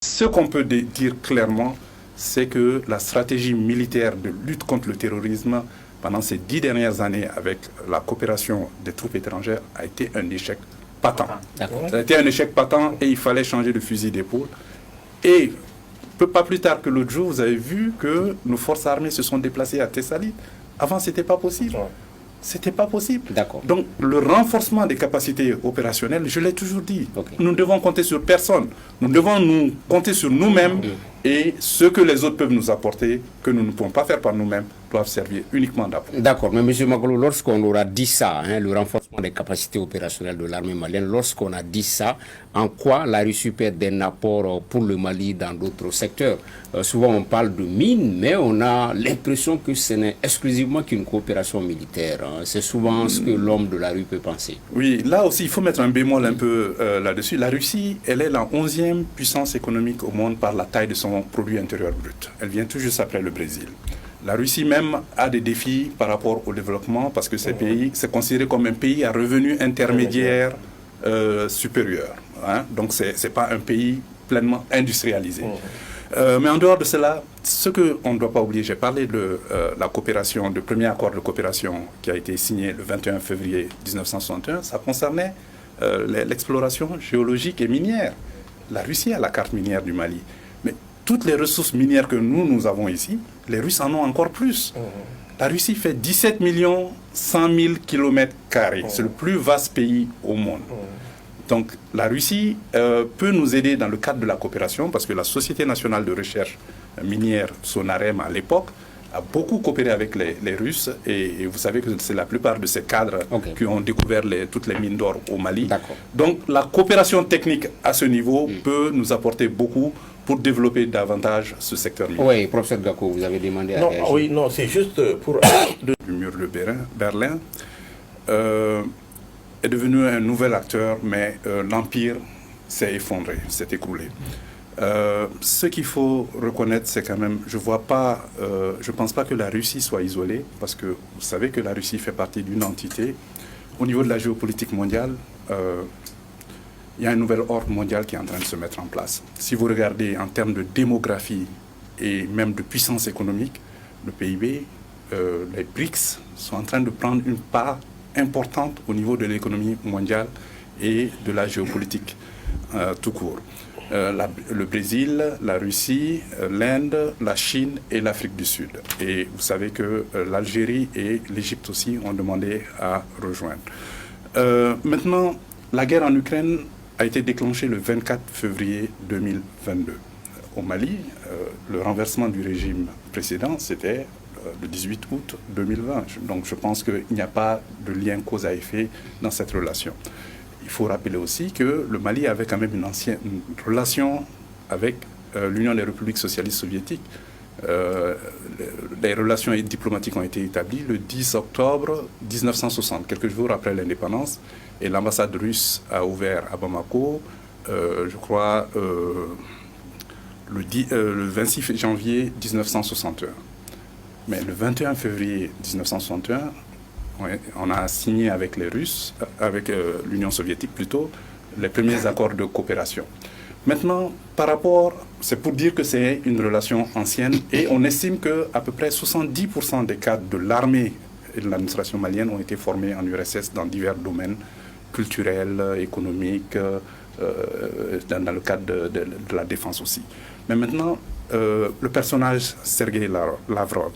Ce qu'on peut dire clairement, c'est que la stratégie militaire de lutte contre le terrorisme pendant ces 10 dernières années avec la coopération des troupes étrangères a été un échec patent. Ça a été un échec patent et il fallait changer de fusil d'épaule. Et pas plus tard que l'autre jour, vous avez vu que nos forces armées se sont déplacées à Thessalie. Avant, ce n'était pas possible. C'était pas possible. Donc, le renforcement des capacités opérationnelles, je l'ai toujours dit, nous ne devons compter sur personne. Nous devons nous compter sur nous-mêmes et ce que les autres peuvent nous apporter, que nous ne pouvons pas faire par nous-mêmes, doivent servir uniquement d'apport. D'accord, mais M. Magolo, lorsqu'on aura dit ça, le renforcement des capacités opérationnelles de l'armée malienne, lorsqu'on a dit ça, en quoi la Russie peut être d'un apport pour le Mali dans d'autres secteurs? Souvent on parle de mines, mais on a l'impression que ce n'est exclusivement qu'une coopération militaire. C'est souvent ce que l'homme de la rue peut penser. Oui, là aussi, il faut mettre un bémol un peu là-dessus. La Russie, elle est la 11e puissance économique au monde par la taille de son produit intérieur brut. Elle vient tout juste après le Brésil. La Russie même a des défis par rapport au développement parce que ces pays, c'est considéré comme un pays à revenu intermédiaire supérieur. Donc, ce n'est pas un pays pleinement industrialisé. Mais en dehors de cela, ce qu'on ne doit pas oublier, j'ai parlé de la coopération, du premier accord de coopération qui a été signé le 21 février 1961, ça concernait l'exploration géologique et minière. La Russie a la carte minière du Mali. Mais toutes les ressources minières que nous avons ici, les Russes en ont encore plus. La Russie fait 17 100 000 km². C'est le plus vaste pays au monde. Donc la Russie peut nous aider dans le cadre de la coopération parce que la Société nationale de recherche minière, Sonarem à l'époque, a beaucoup coopéré avec les Russes et vous savez que c'est la plupart de ces cadres qui ont découvert toutes les mines d'or au Mali. Donc la coopération technique à ce niveau peut nous apporter beaucoup pour développer davantage ce secteur minier. Oui, professeur Gako, vous avez demandé à réagir. Oui, non, c'est juste pour... Du mur de Berlin est devenu un nouvel acteur, mais l'Empire s'est effondré, s'est écroulé. Ce qu'il faut reconnaître, c'est quand même, je ne pense pas que la Russie soit isolée, parce que vous savez que la Russie fait partie d'une entité. Au niveau de la géopolitique mondiale, il y a un nouvel ordre mondial qui est en train de se mettre en place. Si vous regardez en termes de démographie et même de puissance économique, le PIB, les BRICS sont en train de prendre une part importante au niveau de l'économie mondiale et de la géopolitique tout court. Le Brésil, la Russie, l'Inde, la Chine et l'Afrique du Sud. Et vous savez que l'Algérie et l'Égypte aussi ont demandé à rejoindre. Maintenant, la guerre en Ukraine a été déclenchée le 24 février 2022. Au Mali, le renversement du régime précédent, c'était le 18 août 2020. Donc je pense qu'il n'y a pas de lien cause à effet dans cette relation. Il faut rappeler aussi que le Mali avait quand même une relation avec l'Union des républiques socialistes soviétiques. Les relations diplomatiques ont été établies le 10 octobre 1960, quelques jours après l'indépendance, et l'ambassade russe a ouvert à Bamako, je crois, le 26 janvier 1961. Mais le 21 février 1961, on a signé avec les Russes, avec l'Union soviétique plutôt, les premiers accords de coopération. Maintenant, c'est pour dire que c'est une relation ancienne et on estime qu'à peu près 70% des cadres de l'armée et de l'administration malienne ont été formés en URSS dans divers domaines culturels, économiques, dans le cadre de la défense aussi. Mais maintenant, le personnage Sergei Lavrov,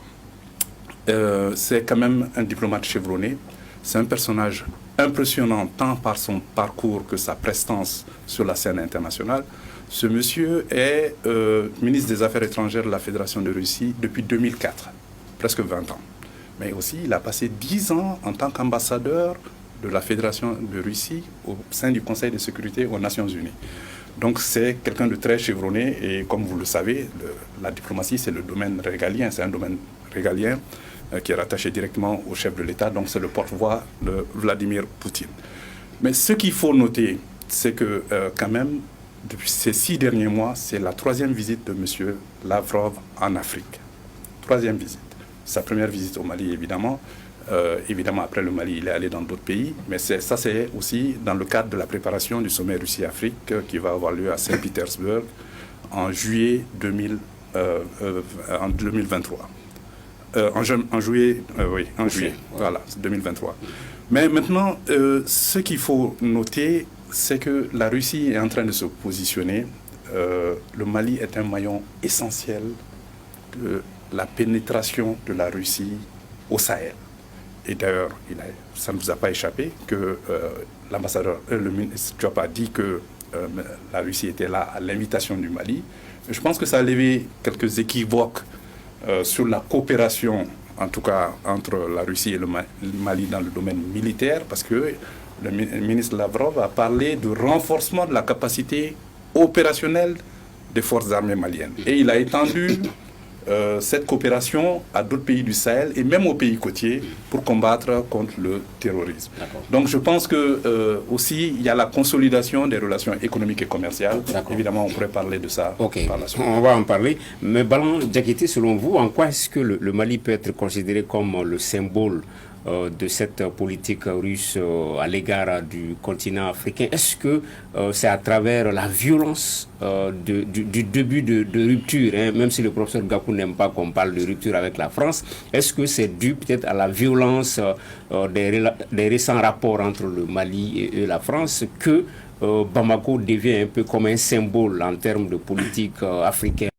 c'est quand même un diplomate chevronné. C'est un personnage impressionnant tant par son parcours que sa prestance sur la scène internationale. Ce monsieur est ministre des Affaires étrangères de la Fédération de Russie depuis 2004, presque 20 ans. Mais aussi, il a passé 10 ans en tant qu'ambassadeur de la Fédération de Russie au sein du Conseil de sécurité aux Nations Unies. Donc c'est quelqu'un de très chevronné et comme vous le savez, la diplomatie c'est le domaine régalien, c'est un domaine régalien qui est rattaché directement au chef de l'État, donc c'est le porte-voix de Vladimir Poutine. Mais ce qu'il faut noter, c'est que quand même, depuis ces 6 derniers mois, c'est la 3e visite de M. Lavrov en Afrique. 3e visite. Sa première visite au Mali, évidemment. Évidemment, après le Mali, il est allé dans d'autres pays, mais ça, c'est aussi dans le cadre de la préparation du sommet Russie-Afrique qui va avoir lieu à Saint-Pétersbourg en juillet 2023. En juillet, voilà, 2023. Mais maintenant, ce qu'il faut noter, c'est que la Russie est en train de se positionner. Le Mali est un maillon essentiel de la pénétration de la Russie au Sahel. Et d'ailleurs, ça ne vous a pas échappé que l'ambassadeur, le ministre Diop a dit que la Russie était là à l'invitation du Mali. Je pense que ça a levé quelques équivoques sur la coopération, en tout cas entre la Russie et le Mali dans le domaine militaire, parce que le ministre Lavrov a parlé de renforcement de la capacité opérationnelle des forces armées maliennes. Et il a étendu cette coopération à d'autres pays du Sahel et même aux pays côtiers pour combattre contre le terrorisme. Donc je pense que aussi il y a la consolidation des relations économiques et commerciales. Évidemment, on pourrait parler de ça par la suite. On va en parler. Mais Balan Diakité, selon vous, en quoi est-ce que le Mali peut être considéré comme le symbole de cette politique russe à l'égard du continent africain? Est-ce que c'est à travers la violence du début de rupture, hein, même si le professeur Gakou n'aime pas qu'on parle de rupture avec la France, est-ce que c'est dû peut-être à la violence des récents rapports entre le Mali et la France que Bamako devient un peu comme un symbole en termes de politique africaine?